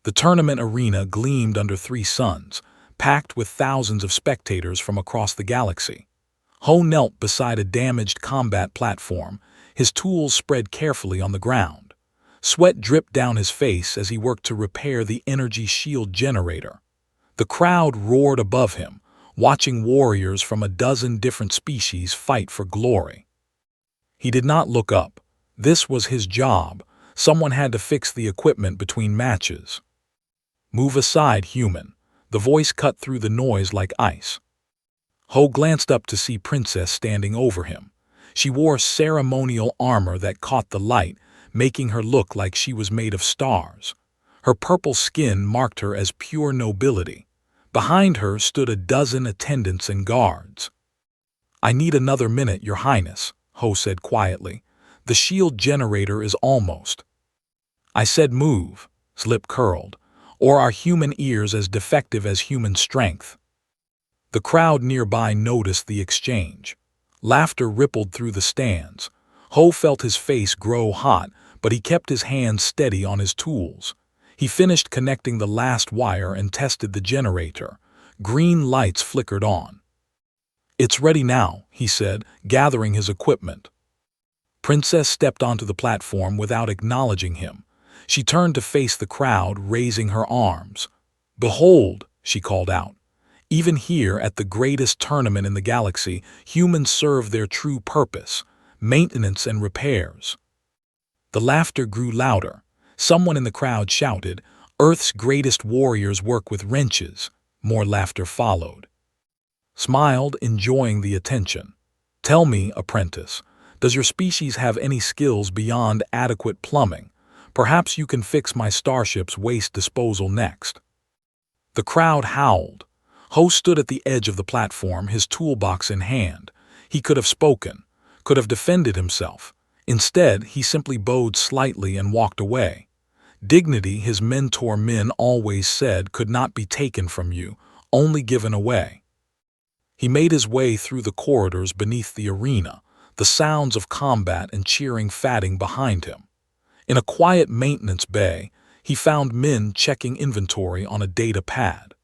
The tournament arena gleamed under three suns, packed with thousands of spectators from across the galaxy. Ho knelt beside a damaged combat platform, his tools spread carefully on the ground. Sweat dripped down his face as he worked to repair the energy shield generator. The crowd roared above him, watching warriors from a dozen different species fight for glory. He did not look up. This was his job. Someone had to fix the equipment between matches. "Move aside, human." The voice cut through the noise like ice. Ho glanced up to see Princess standing over him. She wore ceremonial armor that caught the light, making her look like she was made of stars. Her purple skin marked her as pure nobility. Behind her stood a dozen attendants and guards. "I need another minute, Your Highness," Ho said quietly. "The shield generator is almost." "I said move," Slip curled. "Or are human ears as defective as human strength?" The crowd nearby noticed the exchange. Laughter rippled through the stands. Ho felt his face grow hot, but he kept his hands steady on his tools. He finished connecting the last wire and tested the generator. Green lights flickered on. "It's ready now," he said, gathering his equipment. Princess stepped onto the platform without acknowledging him. She turned to face the crowd, raising her arms. "Behold," she called out. "Even here at the greatest tournament in the galaxy, humans serve their true purpose, maintenance and repairs." The laughter grew louder. Someone in the crowd shouted, "Earth's greatest warriors work with wrenches." More laughter followed. Smiled, enjoying the attention. "Tell me, apprentice, does your species have any skills beyond adequate plumbing? Perhaps you can fix my starship's waste disposal next." The crowd howled. Ho stood at the edge of the platform, his toolbox in hand. He could have spoken, could have defended himself. Instead, he simply bowed slightly and walked away. Dignity, his mentor Min always said, could not be taken from you, only given away. He made his way through the corridors beneath the arena, the sounds of combat and cheering fatting behind him. In a quiet maintenance bay, he found Min checking inventory on a data pad.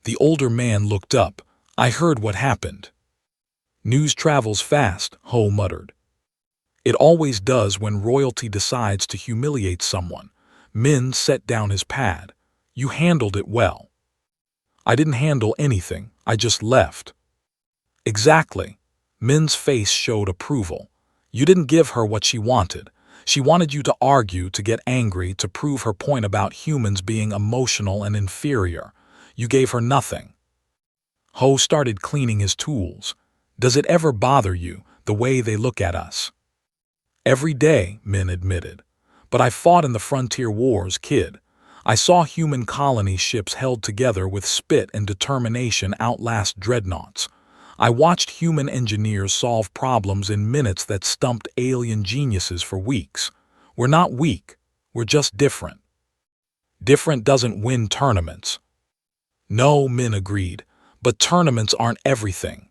The older man looked up. "I heard what happened." "News travels fast," Ho muttered. "It always does when royalty decides to humiliate someone." Min set down his pad. "You handled it well." "I didn't handle anything, I just left." "Exactly." Min's face showed approval. "You didn't give her what she wanted. She wanted you to argue, to get angry, to prove her point about humans being emotional and inferior. You gave her nothing." Ho started cleaning his tools. "Does it ever bother you, the way they look at us?" "Every day," Min admitted. "But I fought in the frontier wars, kid. I saw human colony ships held together with spit and determination outlast dreadnoughts. I watched human engineers solve problems in minutes that stumped alien geniuses for weeks. We're not weak, we're just different." "Different doesn't win tournaments." "No," Min agreed, "but tournaments aren't everything."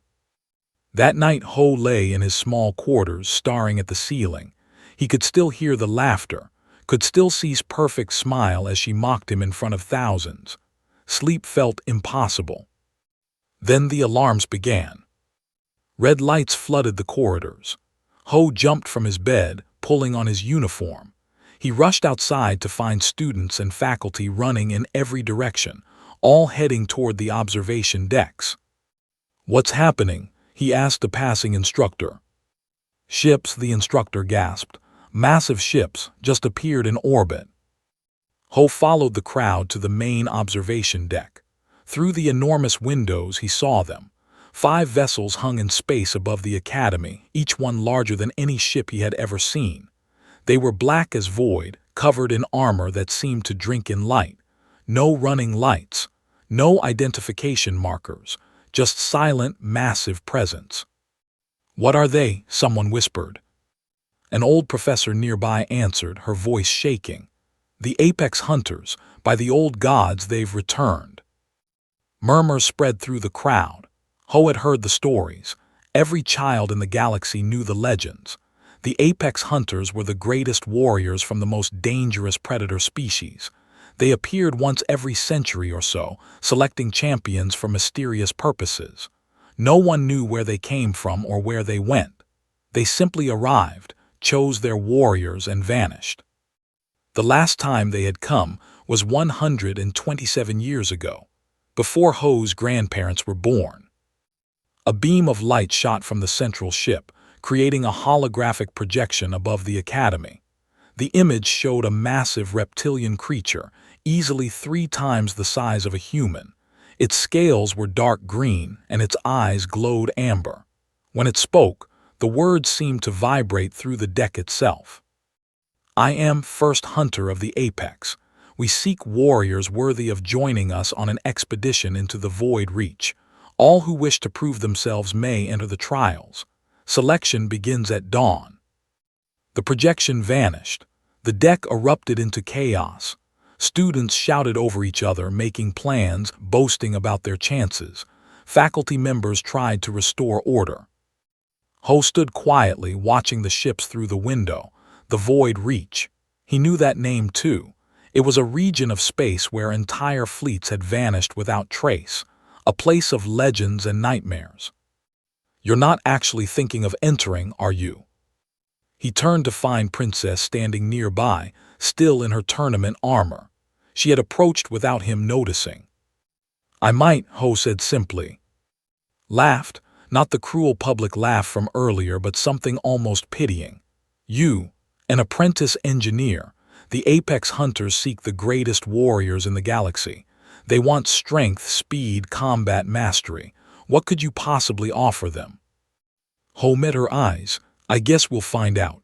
That night Ho lay in his small quarters, staring at the ceiling. He could still hear the laughter, could still see his perfect smile as she mocked him in front of thousands. Sleep felt impossible. Then the alarms began. Red lights flooded the corridors. Ho jumped from his bed, pulling on his uniform. He rushed outside to find students and faculty running in every direction, all heading toward the observation decks. "What's happening?" he asked a passing instructor. "Ships," the instructor gasped. "Massive ships just appeared in orbit." Ho followed the crowd to the main observation deck. Through the enormous windows he saw them. 5 vessels hung in space above the academy, each one larger than any ship he had ever seen. They were black as void, covered in armor that seemed to drink in light. No running lights, no identification markers, just silent, massive presence. "What are they?" someone whispered. An old professor nearby answered, her voice shaking. "The apex hunters. By the old gods, they've returned." Murmurs spread through the crowd. Ho had heard the stories. Every child in the galaxy knew the legends. The apex hunters were the greatest warriors from the most dangerous predator species. They appeared once every century or so, selecting champions for mysterious purposes. No one knew where they came from or where they went. They simply arrived, chose their warriors, and vanished. The last time they had come was 127 years ago, before Ho's grandparents were born. A beam of light shot from the central ship, creating a holographic projection above the academy. The image showed a massive reptilian creature, easily 3 times the size of a human. Its scales were dark green, and its eyes glowed amber. When it spoke, the words seemed to vibrate through the deck itself. "I am first hunter of the apex. We seek warriors worthy of joining us on an expedition into the void reach. All who wish to prove themselves may enter the trials. Selection begins at dawn." The projection vanished. The deck erupted into chaos. Students shouted over each other, making plans, boasting about their chances. Faculty members tried to restore order. Ho stood quietly, watching the ships through the window. The void reach. He knew that name too. It was a region of space where entire fleets had vanished without trace, a place of legends and nightmares. "You're not actually thinking of entering, are you?" He turned to find Princess standing nearby, still in her tournament armor. She had approached without him noticing. "I might," Ho said simply. Laughed, not the cruel public laugh from earlier, but something almost pitying. "You, an apprentice engineer. The apex hunters seek the greatest warriors in the galaxy. They want strength, speed, combat mastery. What could you possibly offer them?" Ho met her eyes. "I guess we'll find out."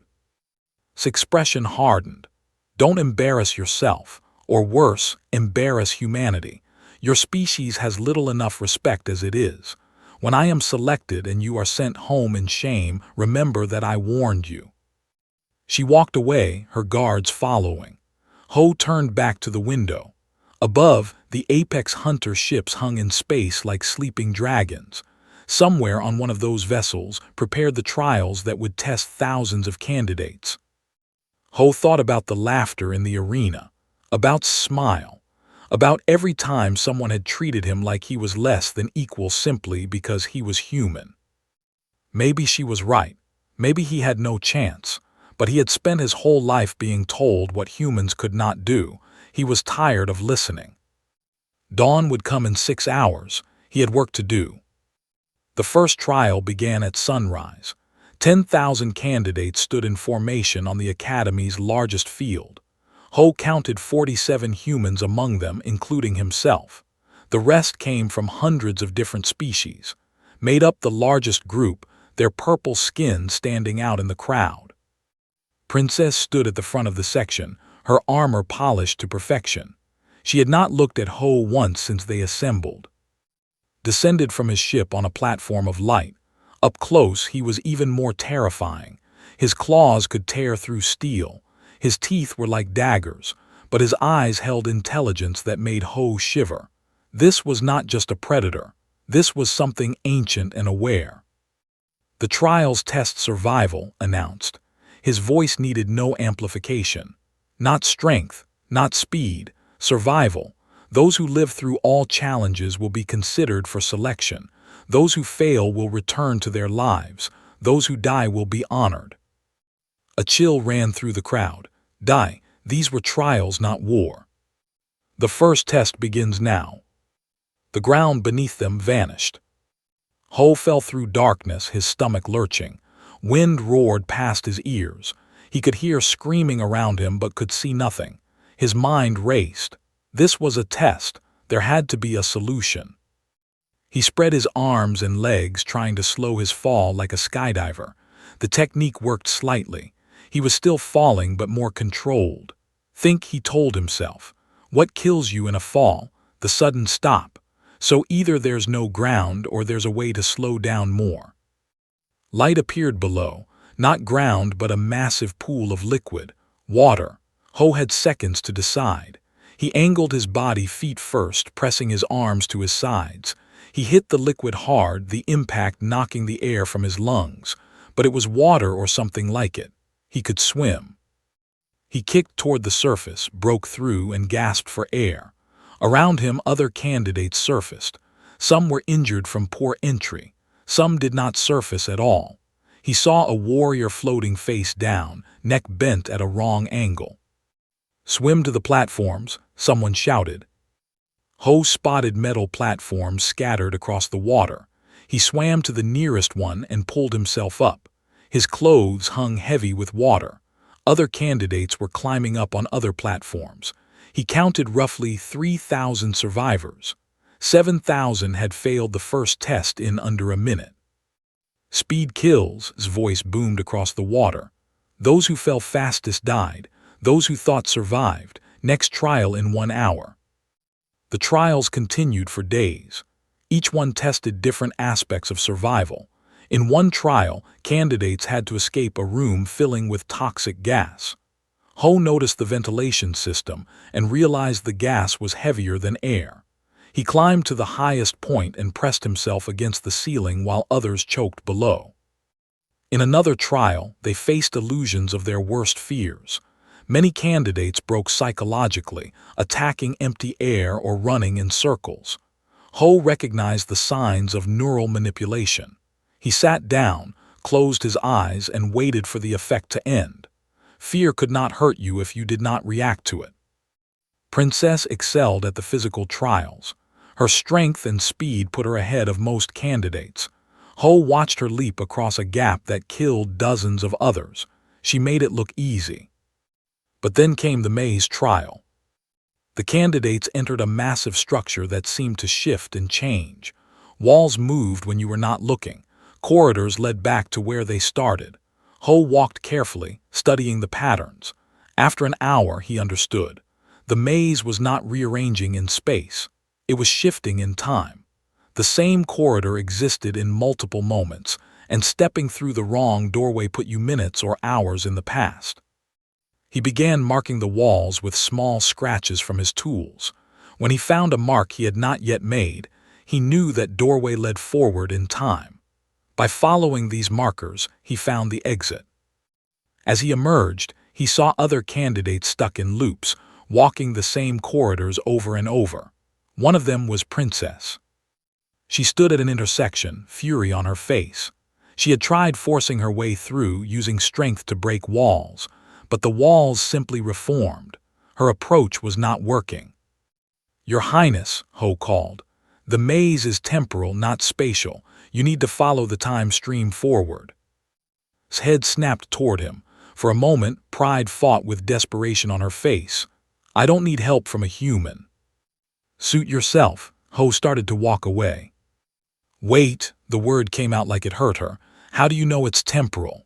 His expression hardened. "Don't embarrass yourself, or worse, embarrass humanity. Your species has little enough respect as it is. When I am selected and you are sent home in shame, remember that I warned you." She walked away, her guards following. Ho turned back to the window. Above, the apex hunter ships hung in space like sleeping dragons. Somewhere on one of those vessels prepared the trials that would test thousands of candidates. Ho thought about the laughter in the arena, about smile, about every time someone had treated him like he was less than equal simply because he was human. Maybe she was right. Maybe he had no chance. But he had spent his whole life being told what humans could not do. He was tired of listening. Dawn would come in 6 hours. He had work to do. The first trial began at sunrise. 10,000 candidates stood in formation on the Academy's largest field. Ho counted 47 humans among them, including himself. The rest came from hundreds of different species. Made up the largest group, their purple skin standing out in the crowd. Princess stood at the front of the section, her armor polished to perfection. She had not looked at Ho once since they assembled. Descended from his ship on a platform of light. Up close, he was even more terrifying. His claws could tear through steel. His teeth were like daggers, but his eyes held intelligence that made Ho shiver. This was not just a predator. This was something ancient and aware. "The trials test survival," announced. His voice needed no amplification. Not strength, not speed, survival. Those who live through all challenges will be considered for selection. Those who fail will return to their lives. Those who die will be honored. A chill ran through the crowd. These were trials, not war. "The first test begins now." The ground beneath them vanished. Ho fell through darkness, his stomach lurching. Wind roared past his ears. He could hear screaming around him but could see nothing. His mind raced. This was a test. There had to be a solution. He spread his arms and legs, trying to slow his fall like a skydiver. The technique worked slightly. He was still falling but more controlled. "Think," he told himself. "What kills you in a fall? The sudden stop. So either there's no ground or there's a way to slow down more." Light appeared below, not ground but a massive pool of liquid, water. Ho had seconds to decide. He angled his body feet first, pressing his arms to his sides. He hit the liquid hard, the impact knocking the air from his lungs. But it was water or something like it. He could swim. He kicked toward the surface, broke through, and gasped for air. Around him, other candidates surfaced. Some were injured from poor entry. Some did not surface at all. He saw a warrior floating face down, neck bent at a wrong angle. "Swim to the platforms," someone shouted. Ho spotted metal platforms scattered across the water. He swam to the nearest one and pulled himself up. His clothes hung heavy with water. Other candidates were climbing up on other platforms. He counted roughly 3,000 survivors. 7,000 had failed the first test in under a minute. "Speed kills," his voice boomed across the water. "Those who fell fastest died. Those who thought survived. Next trial in 1 hour." The trials continued for days. Each one tested different aspects of survival. In one trial, candidates had to escape a room filling with toxic gas. Ho noticed the ventilation system and realized the gas was heavier than air. He climbed to the highest point and pressed himself against the ceiling while others choked below. In another trial, they faced illusions of their worst fears. Many candidates broke psychologically, attacking empty air or running in circles. Ho recognized the signs of neural manipulation. He sat down, closed his eyes, and waited for the effect to end. Fear could not hurt you if you did not react to it. Princess excelled at the physical trials. Her strength and speed put her ahead of most candidates. Ho watched her leap across a gap that killed dozens of others. She made it look easy. But then came the maze trial. The candidates entered a massive structure that seemed to shift and change. Walls moved when you were not looking. Corridors led back to where they started. Ho walked carefully, studying the patterns. After an hour, he understood. The maze was not rearranging in space. It was shifting in time. The same corridor existed in multiple moments, and stepping through the wrong doorway put you minutes or hours in the past. He began marking the walls with small scratches from his tools. When he found a mark he had not yet made, he knew that doorway led forward in time. By following these markers, he found the exit. As he emerged, he saw other candidates stuck in loops, walking the same corridors over and over. One of them was Princess. She stood at an intersection, fury on her face. She had tried forcing her way through, using strength to break walls, but the walls simply reformed. Her approach was not working. "Your Highness," Ho called. "The maze is temporal, not spatial. You need to follow the time stream forward." His head snapped toward him. For a moment, pride fought with desperation on her face. "I don't need help from a human." "Suit yourself." Ho started to walk away. "Wait," the word came out like it hurt her. "How do you know it's temporal?"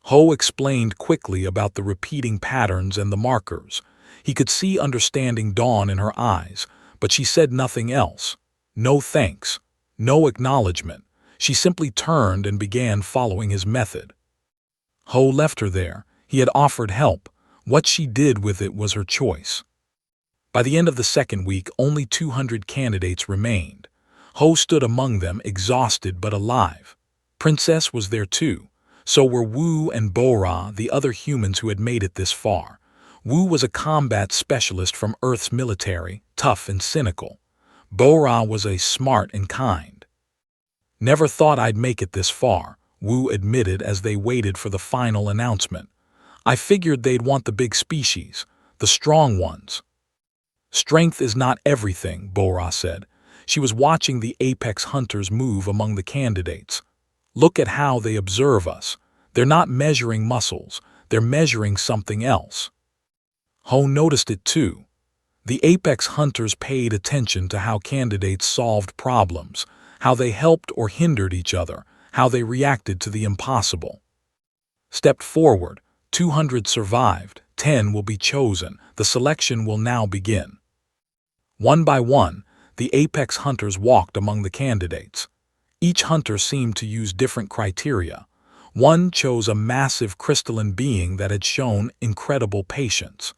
Ho explained quickly about the repeating patterns and the markers. He could see understanding dawn in her eyes, but she said nothing else. No thanks. No acknowledgement. She simply turned and began following his method. Ho left her there. He had offered help. What she did with it was her choice. By the end of the second week, only 200 candidates remained. Ho stood among them, exhausted but alive. Princess was there too. So were Wu and Bora, the other humans who had made it this far. Wu was a combat specialist from Earth's military, tough and cynical. Bora was smart and kind. "Never thought I'd make it this far," Wu admitted as they waited for the final announcement. "I figured they'd want the big species, the strong ones." "Strength is not everything," Bora said. She was watching the apex hunters move among the candidates. "Look at how they observe us. They're not measuring muscles, they're measuring something else." Ho noticed it too. The apex hunters paid attention to how candidates solved problems, how they helped or hindered each other, how they reacted to the impossible. Stepped forward, 200 survived, 10 will be chosen, the selection will now begin. One by one, the apex hunters walked among the candidates. Each hunter seemed to use different criteria. One chose a massive crystalline being that had shown incredible patience.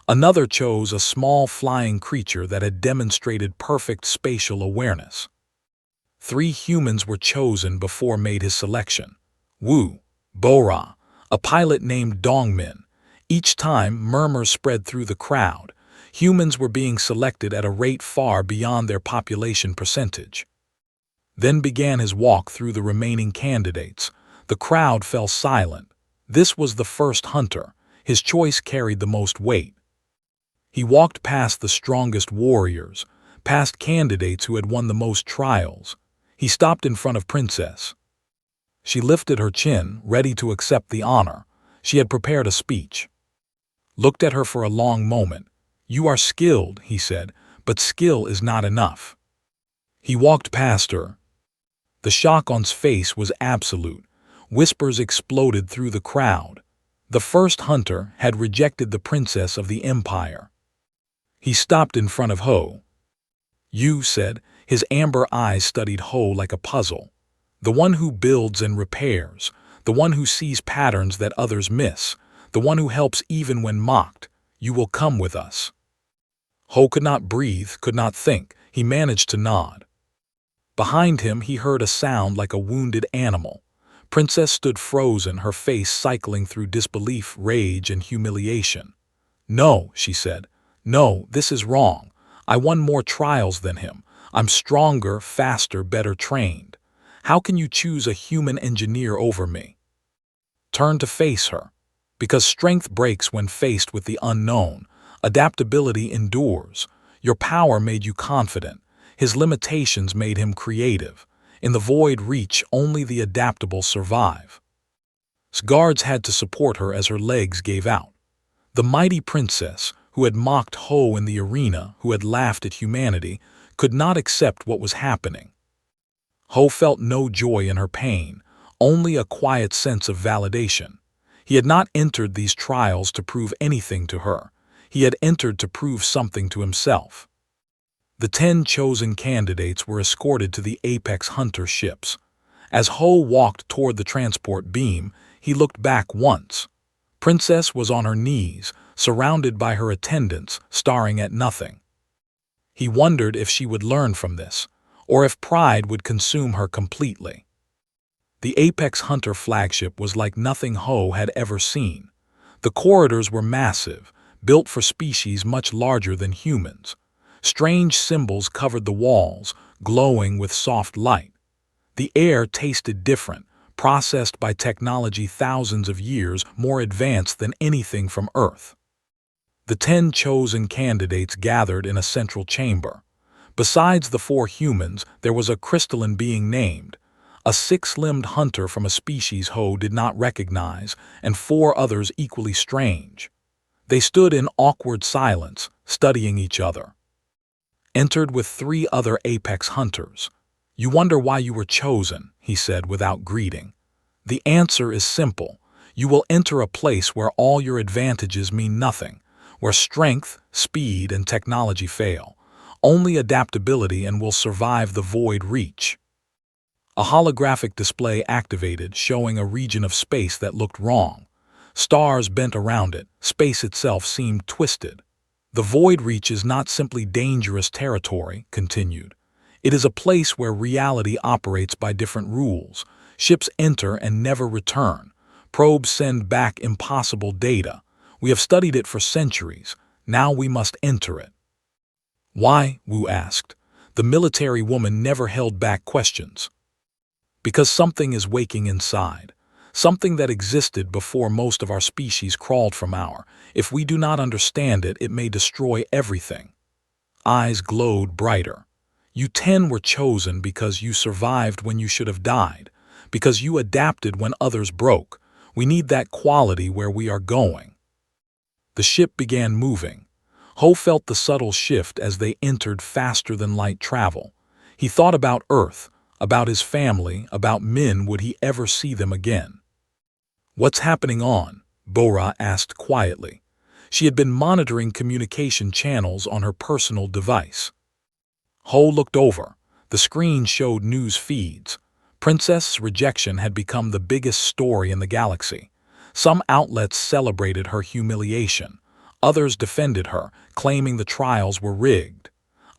Another chose a small flying creature that had demonstrated perfect spatial awareness. 3 humans were chosen before made his selection. Wu, Bora, a pilot named Dongmin. Each time, murmurs spread through the crowd. Humans were being selected at a rate far beyond their population percentage. Then began his walk through the remaining candidates. The crowd fell silent. This was the first hunter. His choice carried the most weight. He walked past the strongest warriors, past candidates who had won the most trials. He stopped in front of Princess. She lifted her chin, ready to accept the honor. She had prepared a speech. Looked at her for a long moment. "You are skilled," he said, "but skill is not enough." He walked past her. The shock on his face was absolute. Whispers exploded through the crowd. The first hunter had rejected the princess of the empire. He stopped in front of Ho. "You," said, his amber eyes studied Ho like a puzzle. "The one who builds and repairs, the one who sees patterns that others miss, the one who helps even when mocked. You will come with us." Ho could not breathe, could not think. He managed to nod. Behind him he heard a sound like a wounded animal. Princess stood frozen, her face cycling through disbelief, rage, and humiliation. "No," she said. "No, this is wrong. I won more trials than him. I'm stronger, faster, better trained. How can you choose a human engineer over me?" Turn to face her. Because strength breaks when faced with the unknown. Adaptability endures. Your power made you confident. His limitations made him creative. In the void reach, only the adaptable survive. Guards had to support her as her legs gave out. The mighty princess, who had mocked Ho in the arena, who had laughed at humanity, could not accept what was happening. Ho felt no joy in her pain, only a quiet sense of validation. He had not entered these trials to prove anything to her. He had entered to prove something to himself. The 10 chosen candidates were escorted to the Apex Hunter ships. As Ho walked toward the transport beam, he looked back once. Princess was on her knees, surrounded by her attendants, staring at nothing. He wondered if she would learn from this, or if pride would consume her completely. The Apex Hunter flagship was like nothing Ho had ever seen. The corridors were massive, built for species much larger than humans. Strange symbols covered the walls, glowing with soft light. The air tasted different, processed by technology thousands of years more advanced than anything from Earth. The 10 chosen candidates gathered in a central chamber. Besides the 4 humans, there was a crystalline being named, a 6-limbed hunter from a species Ho did not recognize, and 4 others equally strange. They stood in awkward silence, studying each other. Entered with 3 other apex hunters. "You wonder why you were chosen," he said without greeting. "The answer is simple. You will enter a place where all your advantages mean nothing, where strength, speed, and technology fail. Only adaptability and will survive the void reach." A holographic display activated, showing a region of space that looked wrong. Stars bent around it, space itself seemed twisted. "The void reach is not simply dangerous territory," continued. "It is a place where reality operates by different rules. Ships enter and never return. Probes send back impossible data. We have studied it for centuries. Now we must enter it." "Why?" Wu asked. The military woman never held back questions. "Because something is waking inside. Something that existed before most of our species crawled from our. If we do not understand it, it may destroy everything." Eyes glowed brighter. "You 10 were chosen because you survived when you should have died, because you adapted when others broke. We need that quality where we are going." The ship began moving. Ho felt the subtle shift as they entered faster than light travel. He thought about Earth, about his family, about men. Would he ever see them again? "What's happening on?" Bora asked quietly. She had been monitoring communication channels on her personal device. Ho looked over. The screen showed news feeds. Princess's rejection had become the biggest story in the galaxy. Some outlets celebrated her humiliation. Others defended her, claiming the trials were rigged.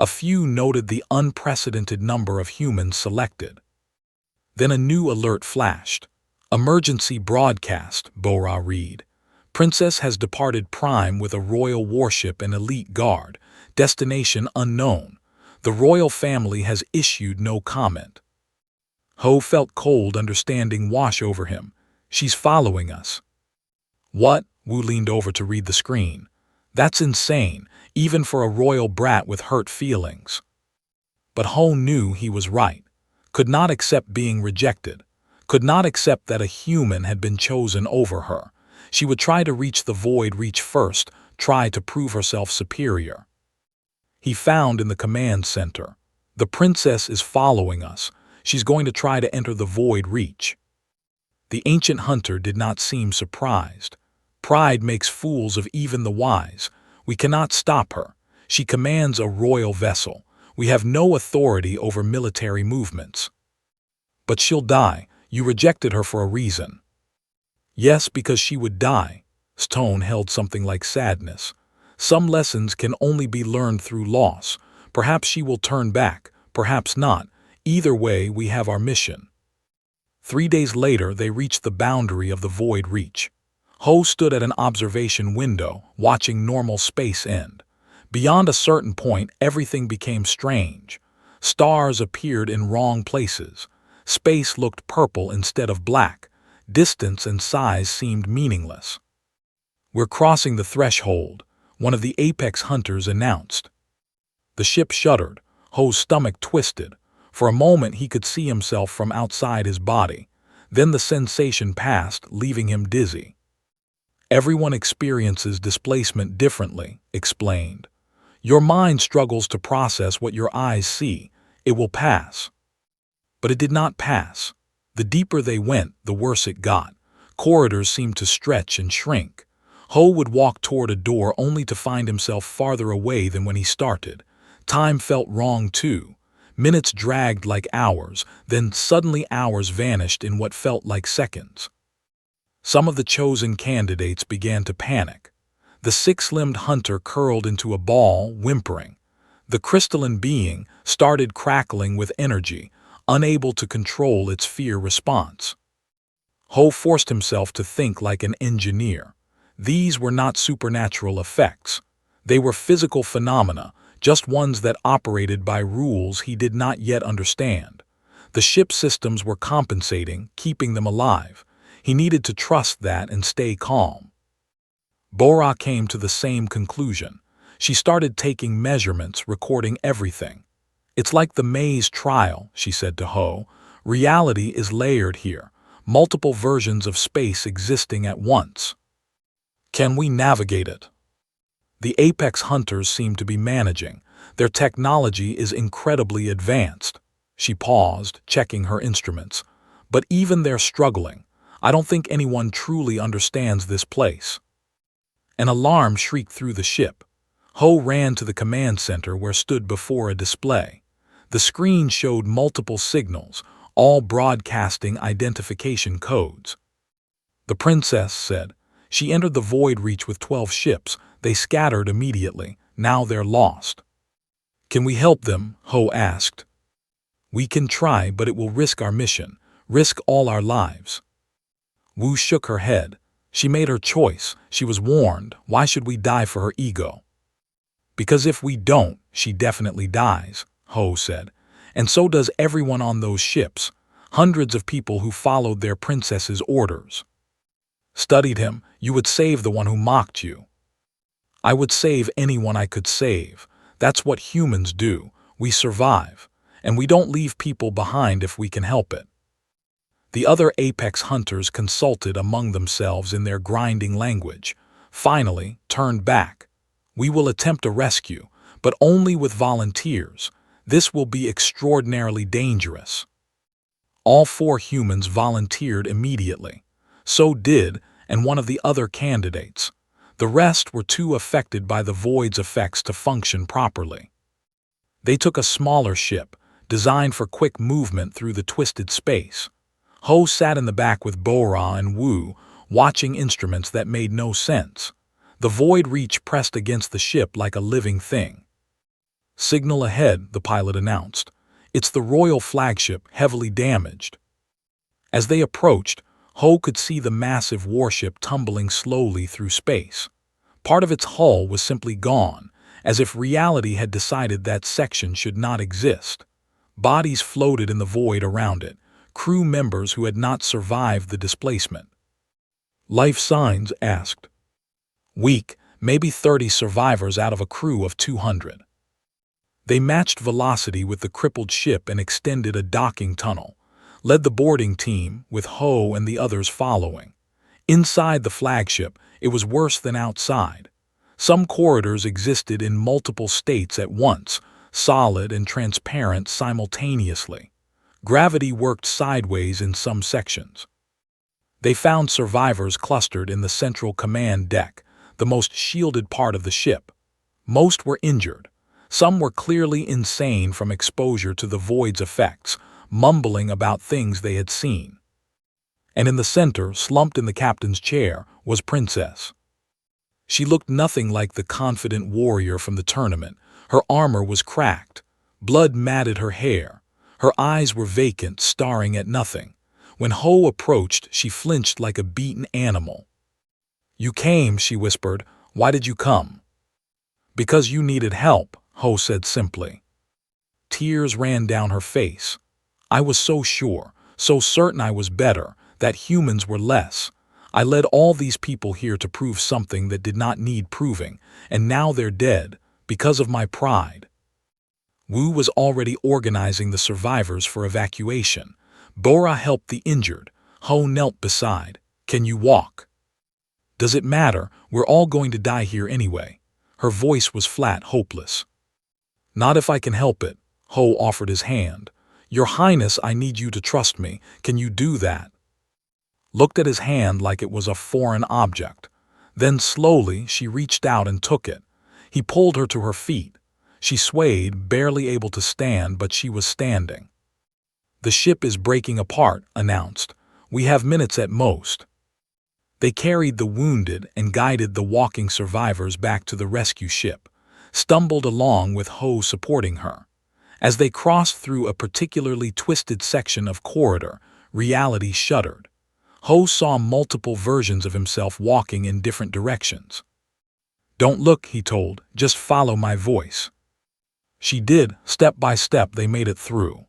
A few noted the unprecedented number of humans selected. Then a new alert flashed. "Emergency broadcast," Bora read. Princess has departed Prime with a royal warship and elite guard. Destination unknown. The royal family has issued no comment. Ho felt cold understanding wash over him. She's following us. What? Wu leaned over to read the screen. That's insane, even for a royal brat with hurt feelings. But Ho knew he was right. Could not accept being rejected. Could not accept that a human had been chosen over her. She would try to reach the void reach first, try to prove herself superior. He found in the command center. The princess is following us. She's going to try to enter the void reach. The ancient hunter did not seem surprised. Pride makes fools of even the wise. We cannot stop her. She commands a royal vessel. We have no authority over military movements. But she'll die. You rejected her for a reason. Yes, because she would die. His tone held something like sadness. Some lessons can only be learned through loss. Perhaps she will turn back, perhaps not. Either way, we have our mission. 3 days later, they reached the boundary of the void reach. Ho stood at an observation window, watching normal space end. Beyond a certain point, everything became strange. Stars appeared in wrong places. Space looked purple instead of black. Distance and size seemed meaningless. We're crossing the threshold, one of the apex hunters announced. The ship shuddered. Ho's stomach twisted. For a moment he could see himself from outside his body. Then the sensation passed, leaving him dizzy. Everyone experiences displacement differently, explained. Your mind struggles to process what your eyes see. It will pass. But it did not pass. The deeper they went, the worse it got. Corridors seemed to stretch and shrink. Ho would walk toward a door only to find himself farther away than when he started. Time felt wrong too. Minutes dragged like hours, then suddenly hours vanished in what felt like seconds. Some of the chosen candidates began to panic. The six-limbed hunter curled into a ball, whimpering. The crystalline being started crackling with energy, unable to control its fear response. Ho forced himself to think like an engineer. These were not supernatural effects. They were physical phenomena, just ones that operated by rules he did not yet understand. The ship systems were compensating, keeping them alive. He needed to trust that and stay calm. Bora came to the same conclusion. She started taking measurements, recording everything. It's like the maze trial, she said to Ho. Reality is layered here, multiple versions of space existing at once. Can we navigate it? The apex hunters seem to be managing. Their technology is incredibly advanced. She paused, checking her instruments. But even they're struggling. I don't think anyone truly understands this place. An alarm shrieked through the ship. Ho ran to the command center where stood before a display. The screen showed multiple signals, all broadcasting identification codes. The princess said. She entered the void reach with 12 ships. They scattered immediately. Now they're lost. Can we help them? Ho asked. We can try, but it will risk our mission, risk all our lives. Wu shook her head. She made her choice. She was warned. Why should we die for her ego? Because if we don't, she definitely dies, Ho said. And so does everyone on those ships. Hundreds of people who followed their princess's orders. Studied him, you would save the one who mocked you. I would save anyone I could save. That's what humans do. We survive. And we don't leave people behind if we can help it. The other apex hunters consulted among themselves in their grinding language. Finally, turned back. We will attempt a rescue, but only with volunteers. This will be extraordinarily dangerous. All 4 humans volunteered immediately. So did, and one of the other candidates. The rest were too affected by the void's effects to function properly. They took a smaller ship, designed for quick movement through the twisted space. Ho sat in the back with Bora and Wu, watching instruments that made no sense. The void reach pressed against the ship like a living thing. Signal ahead, the pilot announced. It's the royal flagship, heavily damaged. As they approached, Ho could see the massive warship tumbling slowly through space. Part of its hull was simply gone, as if reality had decided that section should not exist. Bodies floated in the void around it, crew members who had not survived the displacement. Life signs asked. Weak, maybe 30 survivors out of a crew of 200. They matched velocity with the crippled ship and extended a docking tunnel, led the boarding team, with Ho and the others following. Inside the flagship, it was worse than outside. Some corridors existed in multiple states at once, solid and transparent simultaneously. Gravity worked sideways in some sections. They found survivors clustered in the central command deck, the most shielded part of the ship. Most were injured. Some were clearly insane from exposure to the void's effects, mumbling about things they had seen. And in the center, slumped in the captain's chair, was Princess. She looked nothing like the confident warrior from the tournament. Her armor was cracked. Blood matted her hair. Her eyes were vacant, staring at nothing. When Ho approached, she flinched like a beaten animal. "You came," she whispered. "Why did you come?" "Because you needed help," Ho said simply. Tears ran down her face. "I was so sure, so certain I was better, that humans were less. I led all these people here to prove something that did not need proving, and now they're dead, because of my pride." Wu was already organizing the survivors for evacuation. Bora helped the injured. Ho knelt beside. "Can you walk?" "Does it matter? We're all going to die here anyway." Her voice was flat, hopeless. "Not if I can help it." Ho offered his hand. "Your Highness, I need you to trust me. Can you do that?" Looked at his hand like it was a foreign object. Then slowly she reached out and took it. He pulled her to her feet. She swayed, barely able to stand, but she was standing. "The ship is breaking apart," announced. "We have minutes at most." They carried the wounded and guided the walking survivors back to the rescue ship, stumbled along with Ho supporting her. As they crossed through a particularly twisted section of corridor, reality shuddered. Ho saw multiple versions of himself walking in different directions. "Don't look," he told, "just follow my voice." She did. Step by step they made it through.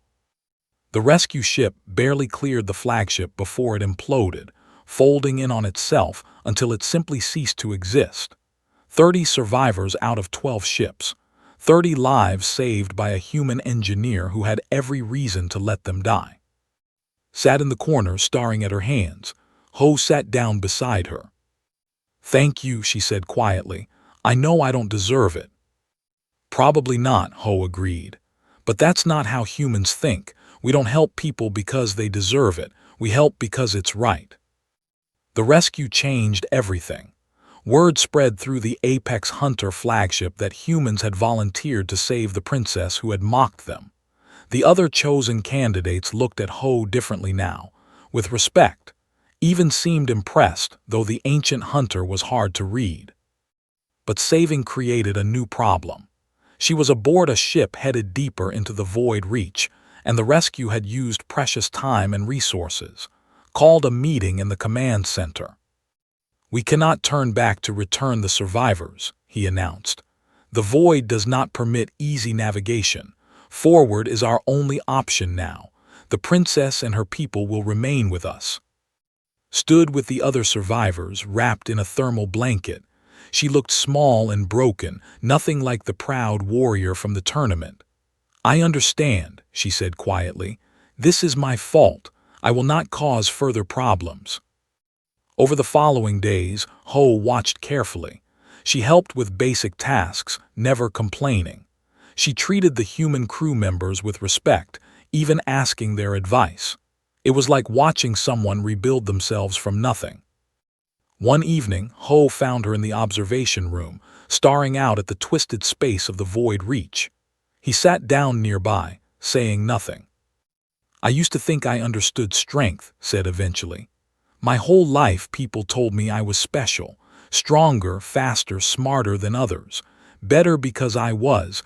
The rescue ship barely cleared the flagship before it imploded, folding in on itself until it simply ceased to exist. 30 survivors out of 12 ships. 30 lives saved by a human engineer who had every reason to let them die. Sat in the corner, staring at her hands. Ho sat down beside her. "Thank you," she said quietly. "I know I don't deserve it." "Probably not," Ho agreed. "But that's not how humans think. We don't help people because they deserve it. We help because it's right." The rescue changed everything. Word spread through the Apex Hunter flagship that humans had volunteered to save the princess who had mocked them. The other chosen candidates looked at Ho differently now, with respect, even seemed impressed, though the ancient hunter was hard to read. But saving created a new problem. She was aboard a ship headed deeper into the void reach, and the rescue had used precious time and resources. Called a meeting in the command center. "We cannot turn back to return the survivors," he announced. "The void does not permit easy navigation. Forward is our only option now. The princess and her people will remain with us." Stood with the other survivors, wrapped in a thermal blanket. She looked small and broken, nothing like the proud warrior from the tournament. "I understand," she said quietly. "This is my fault. I will not cause further problems." Over the following days, Ho watched carefully. She helped with basic tasks, never complaining. She treated the human crew members with respect, even asking their advice. It was like watching someone rebuild themselves from nothing. One evening, Ho found her in the observation room, staring out at the twisted space of the void reach. He sat down nearby, saying nothing. "I used to think I understood strength," said eventually. "My whole life people told me I was special, stronger, faster, smarter than others, better because I was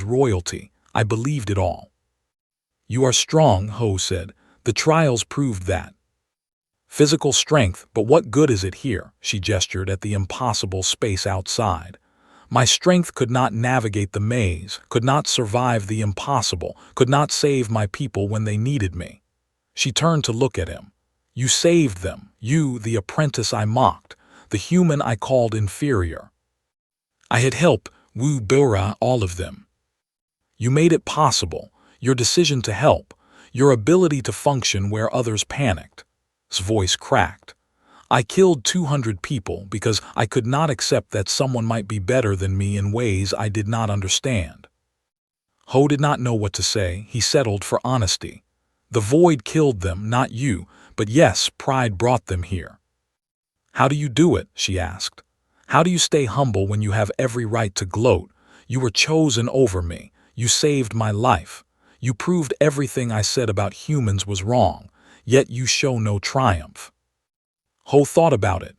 royalty. I believed it all." "You are strong," Ho said. "The trials proved that." Physical strength, but what good is it here? She gestured at the impossible space outside. My strength could not navigate the maze, could not survive the impossible, could not save my people when they needed me. She turned to look at him. You saved them, you, the apprentice I mocked, the human I called inferior. I had helped Wu Bura all of them. You made it possible, your decision to help, your ability to function where others panicked. His voice cracked. I killed 200 people because I could not accept that someone might be better than me in ways I did not understand. Ho did not know what to say. He settled for honesty. The void killed them, not you, but yes, pride brought them here. How do you do it? She asked. How do you stay humble when you have every right to gloat? You were chosen over me. You saved my life. You proved everything I said about humans was wrong, yet you show no triumph. Ho thought about it.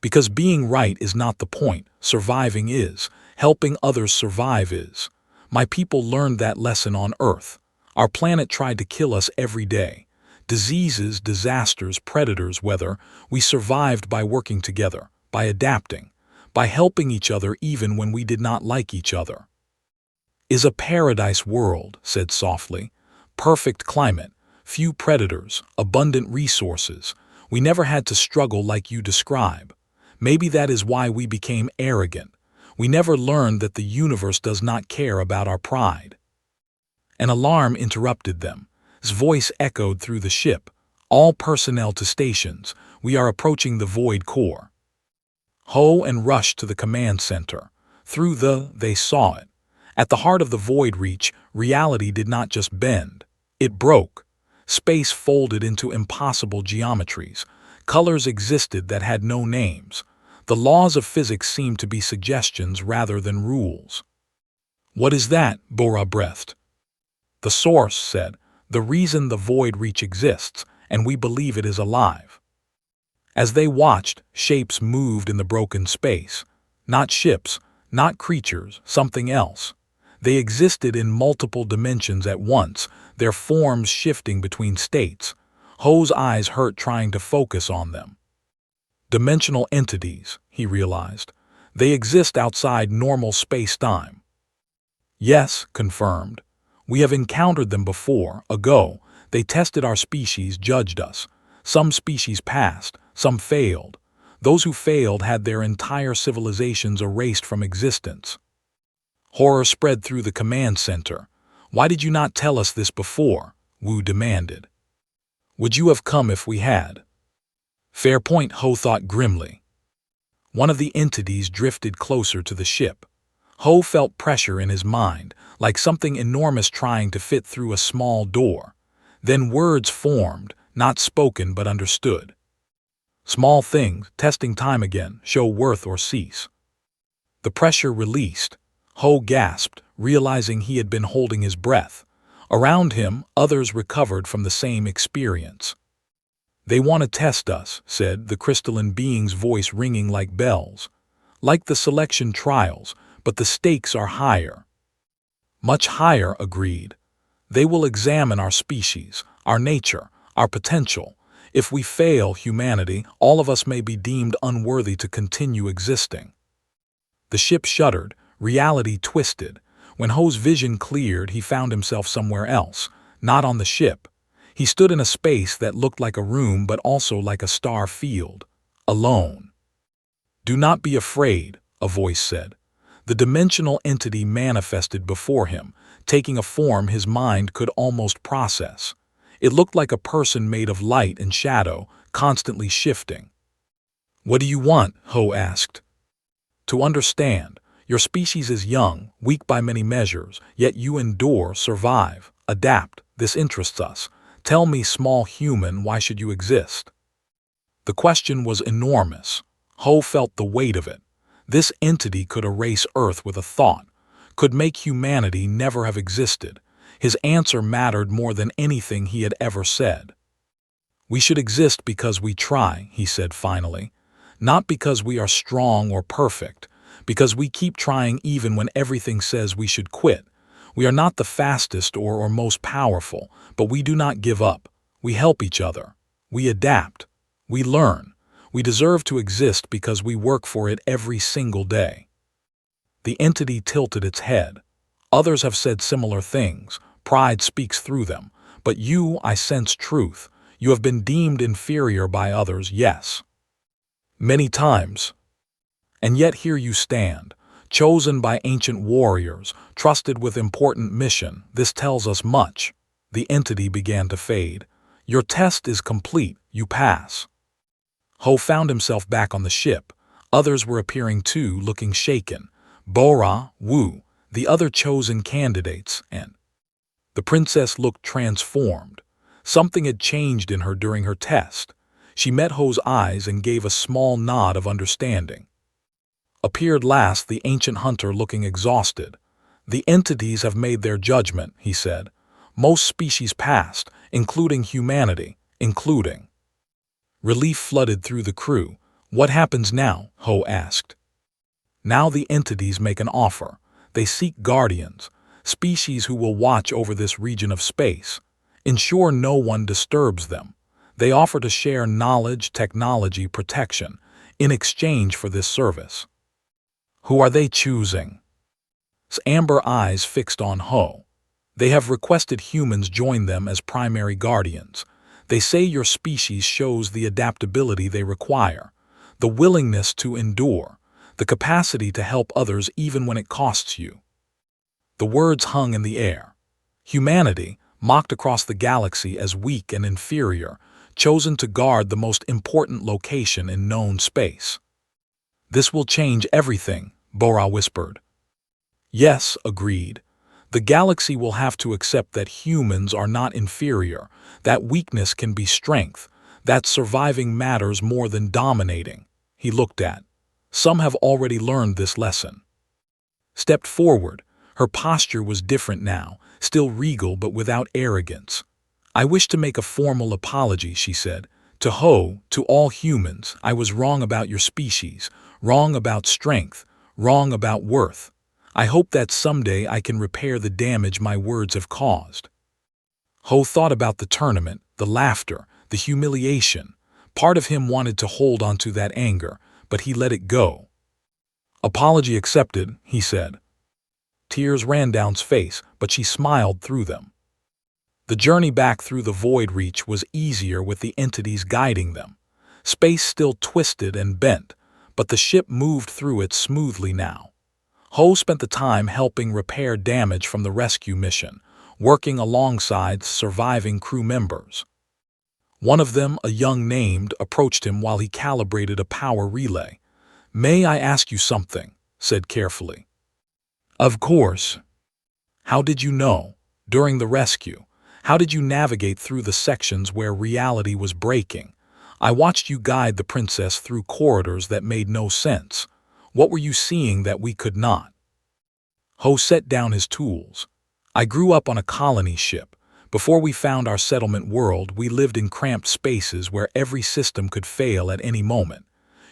Because being right is not the point, surviving is, helping others survive is. My people learned that lesson on Earth. Our planet tried to kill us every day. Diseases, disasters, predators, weather, we survived by working together, by adapting, by helping each other even when we did not like each other. Is a paradise world, said softly. Perfect climate, few predators, abundant resources. We never had to struggle like you describe. Maybe that is why we became arrogant. We never learned that the universe does not care about our pride. An alarm interrupted them. His voice echoed through the ship. All personnel to stations. We are approaching the void core. Ho and rushed to the command center. They saw it. At the heart of the void reach, reality did not just bend. It broke. Space folded into impossible geometries. Colors existed that had no names. The laws of physics seemed to be suggestions rather than rules. What is that? Bora breathed. The source said, the reason the void reach exists, and we believe it is alive. As they watched, shapes moved in the broken space. Not ships, not creatures, something else. They existed in multiple dimensions at once, their forms shifting between states. Ho's eyes hurt trying to focus on them. Dimensional entities, he realized. They exist outside normal space-time. Yes, confirmed. We have encountered them before, ago. They tested our species, judged us. Some species passed, some failed. Those who failed had their entire civilizations erased from existence. Horror spread through the command center. Why did you not tell us this before? Wu demanded. Would you have come if we had? Fair point, Ho thought grimly. One of the entities drifted closer to the ship. Ho felt pressure in his mind, like something enormous trying to fit through a small door. Then words formed, not spoken but understood. Small things, testing time again, show worth or cease. The pressure released. Ho gasped, realizing he had been holding his breath. Around him, others recovered from the same experience. They want to test us, said the crystalline being's voice ringing like bells. Like the selection trials, but the stakes are higher. Much higher, agreed. They will examine our species, our nature, our potential. If we fail humanity, all of us may be deemed unworthy to continue existing. The ship shuddered, reality twisted. When Ho's vision cleared, he found himself somewhere else, not on the ship. He stood in a space that looked like a room but also like a star field, alone. Do not be afraid, a voice said. The dimensional entity manifested before him, taking a form his mind could almost process. It looked like a person made of light and shadow, constantly shifting. What do you want? Ho asked. To understand. Your species is young, weak by many measures, yet you endure, survive, adapt. This interests us. Tell me, small human, why should you exist? The question was enormous. Ho felt the weight of it. This entity could erase Earth with a thought, could make humanity never have existed. His answer mattered more than anything he had ever said. We should exist because we try, he said finally. Not because we are strong or perfect. Because we keep trying even when everything says we should quit. We are not the fastest or most powerful, but we do not give up. We help each other. We adapt. We learn. We deserve to exist because we work for it every single day. The entity tilted its head. Others have said similar things. Pride speaks through them. But you, I sense truth. You have been deemed inferior by others, yes. Many times. And yet here you stand, chosen by ancient warriors, trusted with important mission. This tells us much. The entity began to fade. Your test is complete. You pass. Ho found himself back on the ship. Others were appearing too, looking shaken. Bora, Wu, the other chosen candidates, and the princess looked transformed. Something had changed in her during her test. She met Ho's eyes and gave a small nod of understanding. Appeared last the ancient hunter, looking exhausted. The entities have made their judgment, he said. Most species passed, including humanity, including. Relief flooded through the crew. What happens now? Ho asked. Now the entities make an offer. They seek guardians, species who will watch over this region of space, ensure no one disturbs them. They offer to share knowledge, technology, protection, in exchange for this service. Who are they choosing? Amber eyes fixed on Ho. They have requested humans join them as primary guardians. They say your species shows the adaptability they require, the willingness to endure, the capacity to help others even when it costs you. The words hung in the air. Humanity, mocked across the galaxy as weak and inferior, chosen to guard the most important location in known space. This will change everything, Bora whispered. Yes, agreed. The galaxy will have to accept that humans are not inferior, that weakness can be strength, that surviving matters more than dominating. He looked at. Some have already learned this lesson. Stepped forward. Her posture was different now, still regal but without arrogance. I wish to make a formal apology, she said. To Ho, to all humans, I was wrong about your species, wrong about strength, wrong about worth. I hope that someday I can repair the damage my words have caused. Ho thought about the tournament, the laughter, the humiliation. Part of him wanted to hold on to that anger, but he let it go. Apology accepted, he said. Tears ran down his face, but she smiled through them. The journey back through the void reach was easier with the entities guiding them. Space still twisted and bent, but the ship moved through it smoothly now. Ho spent the time helping repair damage from the rescue mission, working alongside surviving crew members. One of them, a young named, approached him while he calibrated a power relay. May I ask you something? Said carefully. Of course. How did you know? During the rescue, how did you navigate through the sections where reality was breaking? I watched you guide the princess through corridors that made no sense. What were you seeing that we could not? Ho set down his tools. I grew up on a colony ship. Before we found our settlement world, we lived in cramped spaces where every system could fail at any moment.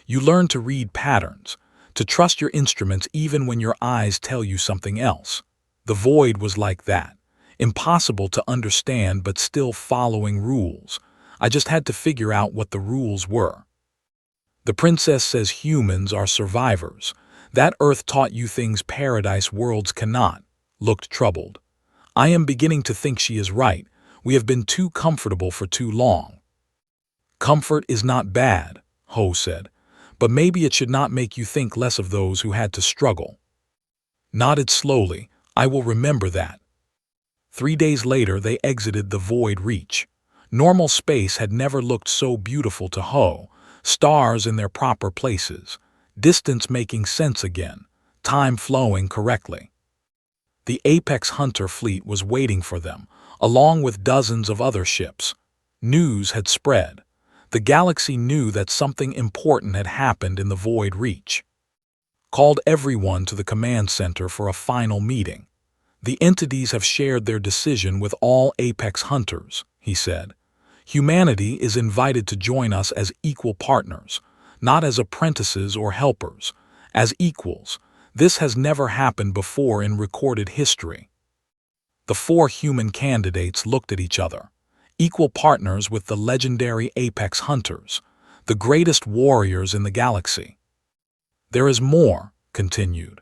You learn to read patterns, to trust your instruments even when your eyes tell you something else. The void was like that. Impossible to understand but still following rules. I just had to figure out what the rules were. The princess says humans are survivors. That Earth taught you things paradise worlds cannot. Looked troubled. I am beginning to think she is right. We have been too comfortable for too long. Comfort is not bad, Ho said, but maybe it should not make you think less of those who had to struggle. Nodded slowly. I will remember that. 3 days later they exited the void reach. Normal space had never looked so beautiful to Ho. Stars in their proper places. Distance making sense again. Time flowing correctly. The Apex Hunter fleet was waiting for them, along with dozens of other ships. News had spread. The galaxy knew that something important had happened in the void reach. Called everyone to the command center for a final meeting. The entities have shared their decision with all Apex Hunters, he said. Humanity is invited to join us as equal partners, not as apprentices or helpers, as equals. This has never happened before in recorded history. The 4 human candidates looked at each other, equal partners with the legendary Apex Hunters. the greatest warriors in the galaxy. There is more, continued.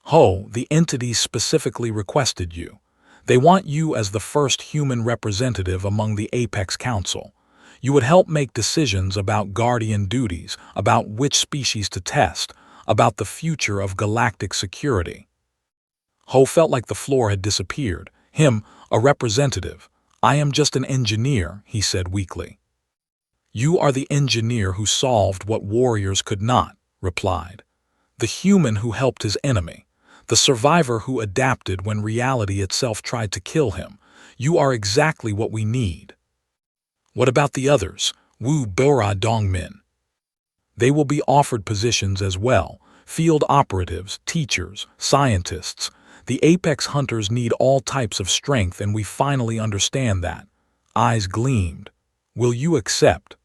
Ho, the entities specifically requested you. They want you as the first human representative among the Apex Council. You would help make decisions about guardian duties, about which species to test, about the future of galactic security. Ho felt like the floor had disappeared. Him, a representative. I am just an engineer, he said weakly. You are the engineer who solved what warriors could not, replied. The human who helped his enemy. The survivor who adapted when reality itself tried to kill him. You are exactly what we need. What about the others? Wu Bora Dongmin. They will be offered positions as well. Field operatives, teachers, scientists. The Apex Hunters need all types of strength, and we finally understand that. Eyes gleamed. Will you accept?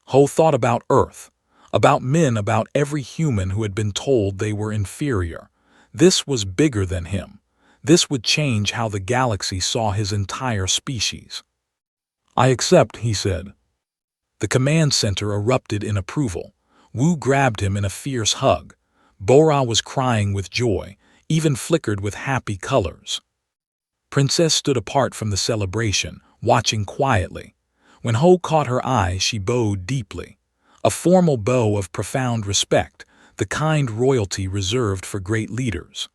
Ho thought about Earth, about men, about every human who had been told they were inferior. This was bigger than him. This would change how the galaxy saw his entire species. I accept, he said. The command center erupted in approval. Wu grabbed him in a fierce hug. Bora was crying with joy, even flickered with happy colors. Princess stood apart from the celebration, watching quietly. When Ho caught her eye, she bowed deeply. A formal bow of profound respect, the kind royalty reserved for great leaders.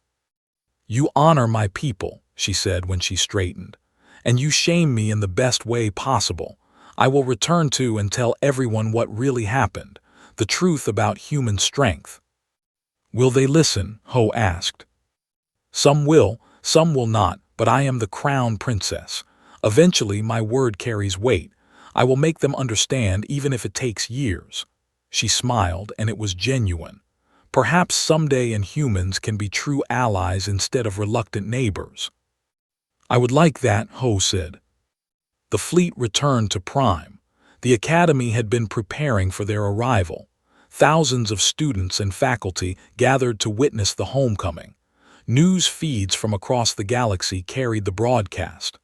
You honor my people, she said when she straightened, and you shame me in the best way possible. I will return to and tell everyone what really happened, the truth about human strength. Will they listen? Ho asked. Some will, some will not, but I am the crown princess. Eventually my word carries weight. I will make them understand even if it takes years. She smiled, and it was genuine. Perhaps someday Inhumans can be true allies instead of reluctant neighbors. I would like that, Ho said. The fleet returned to Prime. The academy had been preparing for their arrival. Thousands of students and faculty gathered to witness the homecoming. News feeds from across the galaxy carried the broadcast.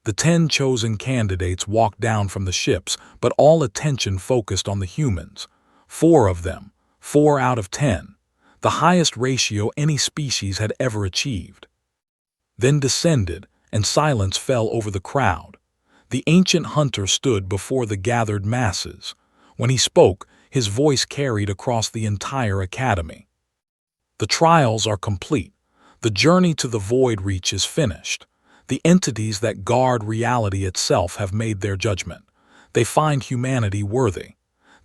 The 10 chosen candidates walked down from the ships, but all attention focused on the humans. 4 of them, 4 out of 10, the highest ratio any species had ever achieved. Then descended, and silence fell over the crowd. The ancient hunter stood before the gathered masses. When he spoke, his voice carried across the entire academy. The trials are complete. The journey to the void reach is finished. The entities that guard reality itself have made their judgment. They find humanity worthy.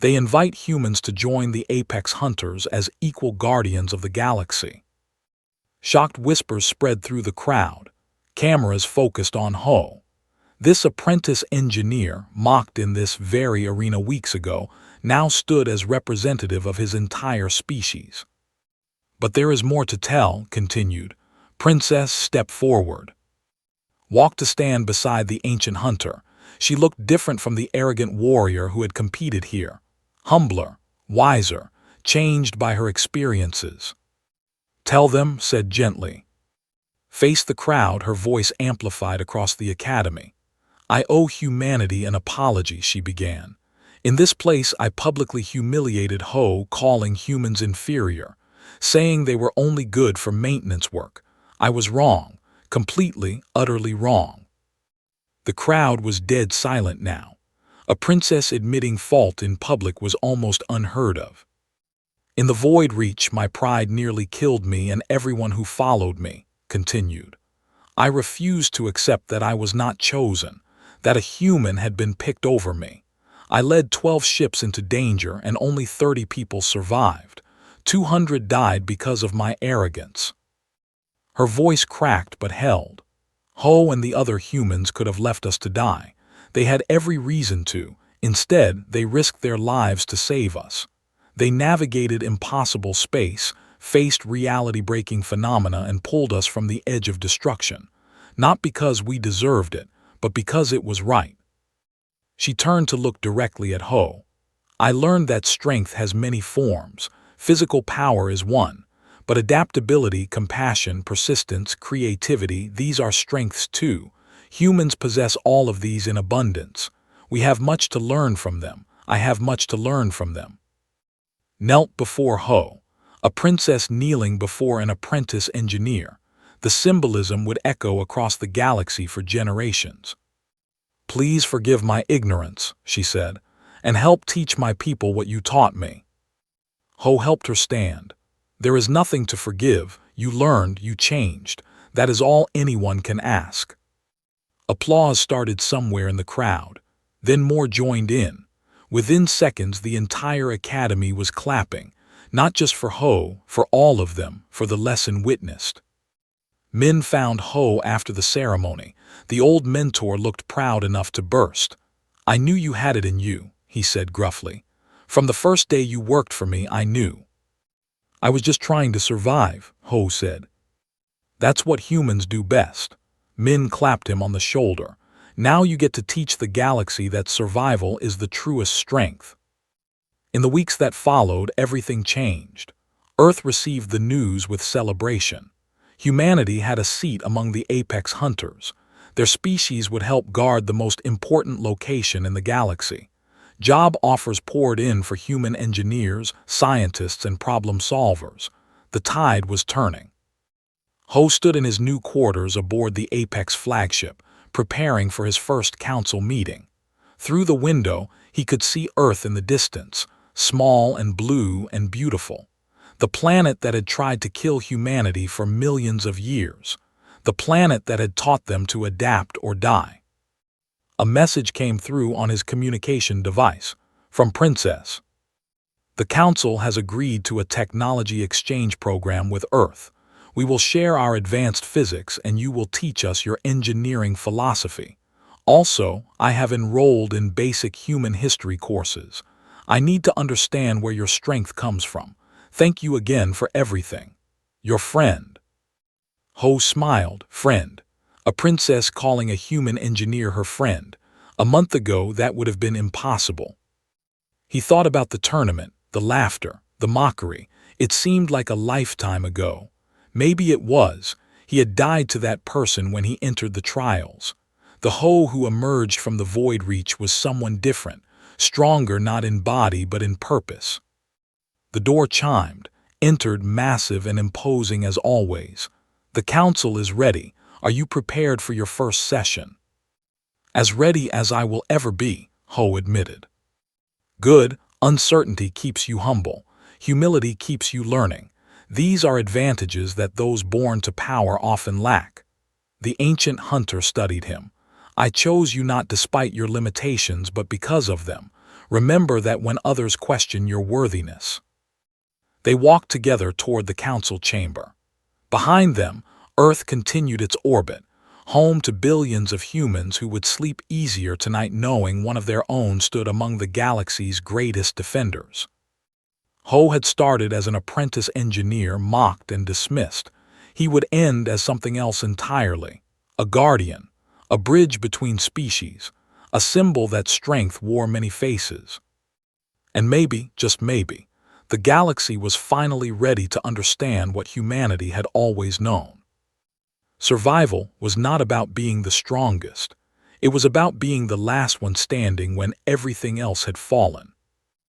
They invite humans to join the Apex Hunters as equal guardians of the galaxy. Shocked whispers spread through the crowd. Cameras focused on Ho. This apprentice engineer, mocked in this very arena weeks ago, now stood as representative of his entire species. But there is more to tell, continued. Princess stepped forward. Walked to stand beside the ancient hunter. She looked different from the arrogant warrior who had competed here. Humbler, wiser, changed by her experiences. Tell them, said gently. Faced the crowd, her voice amplified across the academy. I owe humanity an apology, she began. In this place I publicly humiliated Ho, calling humans inferior, saying they were only good for maintenance work. I was wrong. Completely, utterly wrong. The crowd was dead silent now. A princess admitting fault in public was almost unheard of. In the void reach, my pride nearly killed me and everyone who followed me, continued. I refused to accept that I was not chosen, that a human had been picked over me. I led 12 ships into danger and only 30 people survived. 200 died because of my arrogance. Her voice cracked but held. Ho and the other humans could have left us to die. They had every reason to. Instead, they risked their lives to save us. They navigated impossible space, faced reality-breaking phenomena, and pulled us from the edge of destruction. Not because we deserved it, but because it was right. She turned to look directly at Ho. I learned that strength has many forms. Physical power is one. But adaptability, compassion, persistence, creativity, these are strengths too. Humans possess all of these in abundance. We have much to learn from them. I have much to learn from them. Knelt before Ho, a princess kneeling before an apprentice engineer. The symbolism would echo across the galaxy for generations. "Please forgive my ignorance," she said, "and help teach my people what you taught me." Ho helped her stand. "There is nothing to forgive. You learned, you changed. That is all anyone can ask." Applause started somewhere in the crowd. Then more joined in. Within seconds, the entire academy was clapping, not just for Ho, for all of them, for the lesson witnessed. Min found Ho after the ceremony. The old mentor looked proud enough to burst. "I knew you had it in you," he said gruffly. "From the first day you worked for me, I knew." "I was just trying to survive," Ho said. "That's what humans do best." Min clapped him on the shoulder. "Now you get to teach the galaxy that survival is the truest strength." In the weeks that followed, everything changed. Earth received the news with celebration. Humanity had a seat among the apex hunters. Their species would help guard the most important location in the galaxy. Job offers poured in for human engineers, scientists, and problem solvers. The tide was turning. Ho stood in his new quarters aboard the Apex flagship, preparing for his first council meeting. Through the window, he could see Earth in the distance, small and blue and beautiful. The planet that had tried to kill humanity for millions of years. The planet that had taught them to adapt or die. A message came through on his communication device, from Princess. "The Council has agreed to a technology exchange program with Earth. We will share our advanced physics and you will teach us your engineering philosophy. Also, I have enrolled in basic human history courses. I need to understand where your strength comes from. Thank you again for everything. Your friend." Ho smiled. Friend. A princess calling a human engineer her friend. A month ago, that would have been impossible. He thought about the tournament, the laughter, the mockery. It seemed like a lifetime ago. Maybe it was. He had died to that person when he entered the trials. The Ho who emerged from the void reach was someone different, stronger not in body but in purpose. The door chimed, entered massive and imposing as always. "The council is ready. Are you prepared for your first session?" "As ready as I will ever be," Ho admitted. "Good. Uncertainty keeps you humble. Humility keeps you learning. These are advantages that those born to power often lack." The ancient hunter studied him. "I chose you not despite your limitations but because of them. Remember that when others question your worthiness." They walked together toward the council chamber. Behind them, Earth continued its orbit, home to billions of humans who would sleep easier tonight knowing one of their own stood among the galaxy's greatest defenders. Ho had started as an apprentice engineer, mocked and dismissed. He would end as something else entirely, a guardian, a bridge between species, a symbol that strength wore many faces. And maybe, just maybe, the galaxy was finally ready to understand what humanity had always known. Survival was not about being the strongest. It was about being the last one standing when everything else had fallen.